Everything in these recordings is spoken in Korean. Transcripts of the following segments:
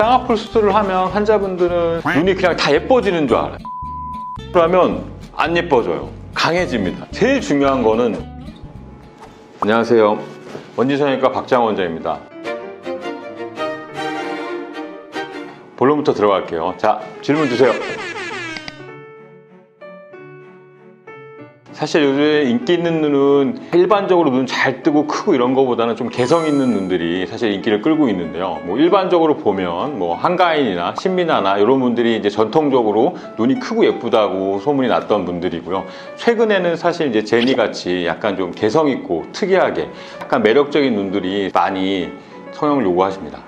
쌍꺼풀 수술을 하면 환자분들은 눈이 그냥 다 예뻐지는 줄 알아요. 그러면 안 예뻐져요. 강해집니다. 제일 중요한 거는 안녕하세요. 원지성형외과 박장원 원장입니다. 본론부터 들어갈게요. 자, 질문 주세요. 사실 요즘에 인기 있는 눈은 일반적으로 눈 잘 뜨고 크고 이런 거보다는 좀 개성 있는 눈들이 사실 인기를 끌고 있는데요. 뭐 일반적으로 보면 뭐 한가인이나 신민아나 이런 분들이 이제 전통적으로 눈이 크고 예쁘다고 소문이 났던 분들이고요. 최근에는 사실 이제 제니 같이 약간 좀 개성 있고 특이하게 약간 매력적인 눈들이 많이 성형을 요구하십니다.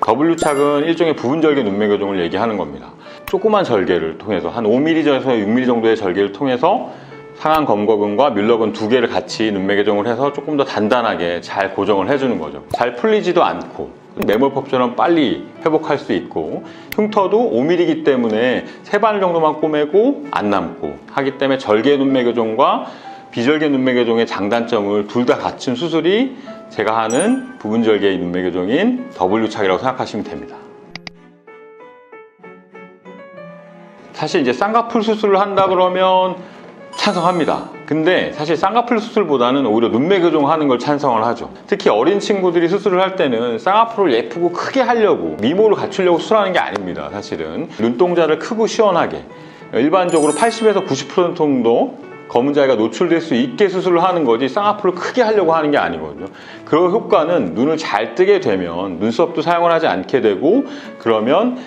W착은 일종의 부분절개 눈매 교정을 얘기하는 겁니다. 조그만 절개를 통해서 한 5mm에서 6mm 정도의 절개를 통해서 상안 검거근과 뮬러근 두 개를 같이 눈매 교정을 해서 조금 더 단단하게 잘 고정을 해주는 거죠. 잘 풀리지도 않고 매몰법처럼 빨리 회복할 수 있고 흉터도 5mm이기 때문에 세 바늘 정도만 꼬매고 안 남고 하기 때문에 절개 눈매 교정과 비절개 눈매 교정의 장단점을 둘 다 갖춘 수술이 제가 하는 부분절개 눈매 교정인 W착이라고 생각하시면 됩니다. 사실 이제 쌍꺼풀 수술을 한다 그러면 찬성합니다. 근데 사실 쌍꺼풀 수술보다는 오히려 눈매 교정을 하는 걸 찬성을 하죠. 특히 어린 친구들이 수술을 할 때는 쌍꺼풀을 예쁘고 크게 하려고 미모를 갖추려고 수술하는 게 아닙니다. 사실은 눈동자를 크고 시원하게 일반적으로 80에서 90% 정도 검은 자위가 노출될 수 있게 수술을 하는 거지 쌍꺼풀을 크게 하려고 하는 게 아니거든요. 그런 효과는 눈을 잘 뜨게 되면 눈썹도 사용을 하지 않게 되고 그러면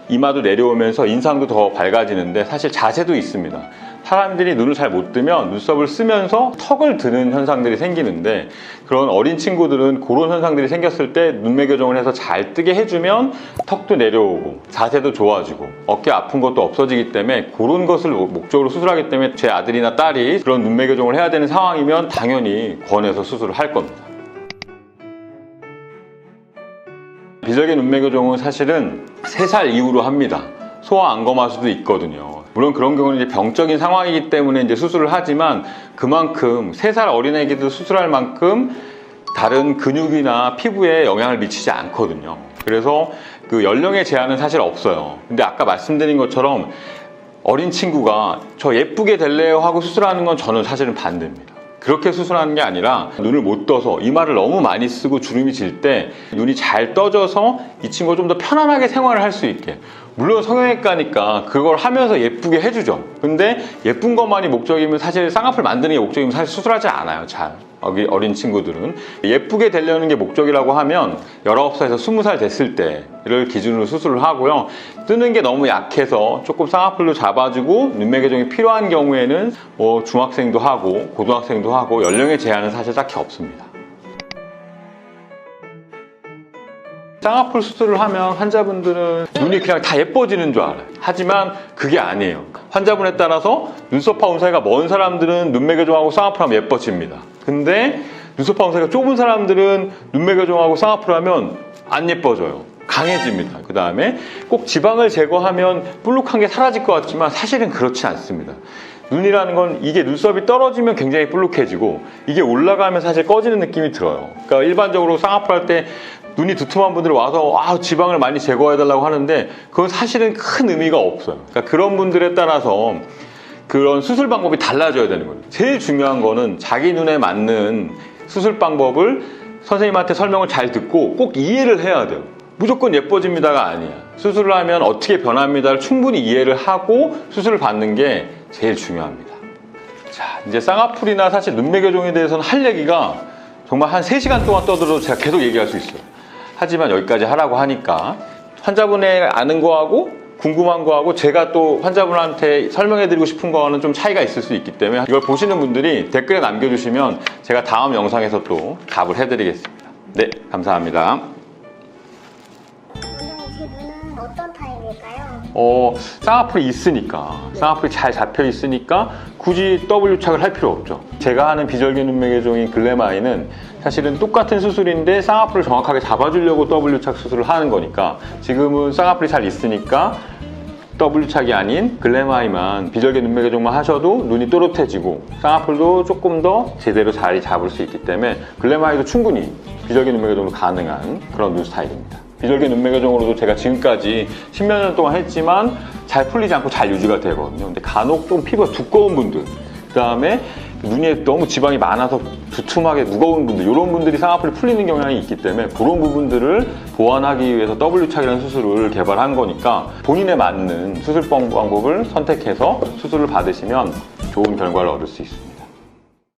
이마도 내려오면서 인상도 더 밝아지는데 사실 자세도 있습니다. 사람들이 눈을 잘 못 뜨면 눈썹을 쓰면서 턱을 드는 현상들이 생기는데 그런 어린 친구들은 그런 현상들이 생겼을 때 눈매 교정을 해서 잘 뜨게 해주면 턱도 내려오고 자세도 좋아지고 어깨 아픈 것도 없어지기 때문에 그런 것을 목적으로 수술하기 때문에 제 아들이나 딸이 그런 눈매 교정을 해야 되는 상황이면 당연히 권해서 수술을 할 겁니다. 비절개 눈매 교정은 사실은 3살 이후로 합니다. 소아 안검하수도 있거든요. 물론 그런 경우는 이제 병적인 상황이기 때문에 이제 수술을 하지만 그만큼 3살 어린애기도 수술할 만큼 다른 근육이나 피부에 영향을 미치지 않거든요. 그래서 그 연령의 제한은 사실 없어요. 근데 아까 말씀드린 것처럼 어린 친구가 저 예쁘게 될래요 하고 수술하는 건 저는 사실은 반대입니다. 그렇게 수술하는 게 아니라 눈을 못 떠서 이마를 너무 많이 쓰고 주름이 질 때 눈이 잘 떠져서 이 친구가 좀 더 편안하게 생활을 할 수 있게 물론 성형외과니까 그걸 하면서 예쁘게 해주죠. 근데 예쁜 것만이 목적이면 사실 쌍꺼풀 만드는 게 목적이면 사실 수술하지 않아요. 잘 어린 친구들은 예쁘게 되려는 게 목적이라고 하면 19살에서 20살 됐을 때를 기준으로 수술을 하고요. 뜨는 게 너무 약해서 조금 쌍꺼풀로 잡아주고 눈매 교정이 필요한 경우에는 뭐 중학생도 하고 고등학생도 하고 연령의 제한은 사실 딱히 없습니다. 쌍꺼풀 수술을 하면 환자분들은 눈이 그냥 다 예뻐지는 줄 알아요. 하지만 그게 아니에요. 환자분에 따라서 눈썹하고 사이가 먼 사람들은 눈매 교정하고 쌍꺼풀 하면 예뻐집니다. 근데 눈썹하고 사이가 좁은 사람들은 눈매 교정하고 쌍꺼풀 하면 안 예뻐져요. 강해집니다. 그 다음에 꼭 지방을 제거하면 볼록한 게 사라질 것 같지만 사실은 그렇지 않습니다. 눈이라는 건 이게 눈썹이 떨어지면 굉장히 볼록해지고 이게 올라가면 사실 꺼지는 느낌이 들어요. 그러니까 일반적으로 쌍꺼풀 할 때 눈이 두툼한 분들이 와서 지방을 많이 제거해달라고 하는데 그건 사실은 큰 의미가 없어요. 그러니까 그런 분들에 따라서 그런 수술 방법이 달라져야 되는 거예요. 제일 중요한 거는 자기 눈에 맞는 수술 방법을 선생님한테 설명을 잘 듣고 꼭 이해를 해야 돼요. 무조건 예뻐집니다가 아니야. 수술을 하면 어떻게 변합니다를 충분히 이해를 하고 수술을 받는 게 제일 중요합니다. 자, 이제 쌍꺼풀이나 사실 눈매 교정에 대해서는 할 얘기가 정말 한 3시간 동안 떠들어도 제가 계속 얘기할 수 있어요. 하지만 여기까지 하라고 하니까 환자분의 아는 거하고 궁금한 거하고 제가 또 환자분한테 설명해드리고 싶은 거는 좀 차이가 있을 수 있기 때문에 이걸 보시는 분들이 댓글에 남겨주시면 제가 다음 영상에서 또 답을 해드리겠습니다. 네, 감사합니다. 제 눈은 어떤 타입일까요? 쌍꺼풀이 있으니까 쌍꺼풀이 잘 잡혀 있으니까 굳이 W착을 할 필요 없죠. 제가 하는 비절개 눈매 교정인 글래마인은 사실은 똑같은 수술인데 쌍꺼풀을 정확하게 잡아주려고 W착 수술을 하는 거니까 지금은 쌍꺼풀이 잘 있으니까 W착이 아닌 글램아이만 비절개 눈매교정만 하셔도 눈이 또렷해지고 쌍꺼풀도 조금 더 제대로 자리 잡을 수 있기 때문에 글램아이도 충분히 비절개 눈매교정으로 가능한 그런 눈 스타일입니다. 비절개 눈매교정으로도 제가 지금까지 10몇 년 동안 했지만 잘 풀리지 않고 잘 유지가 되거든요. 근데 간혹 좀 피부가 두꺼운 분들, 그 다음에 눈에 너무 지방이 많아서 두툼하게 무거운 분들, 이런 분들이 쌍꺼풀이 풀리는 경향이 있기 때문에 그런 부분들을 보완하기 위해서 W착이라는 수술을 개발한 거니까 본인에 맞는 수술 방법을 선택해서 수술을 받으시면 좋은 결과를 얻을 수 있습니다.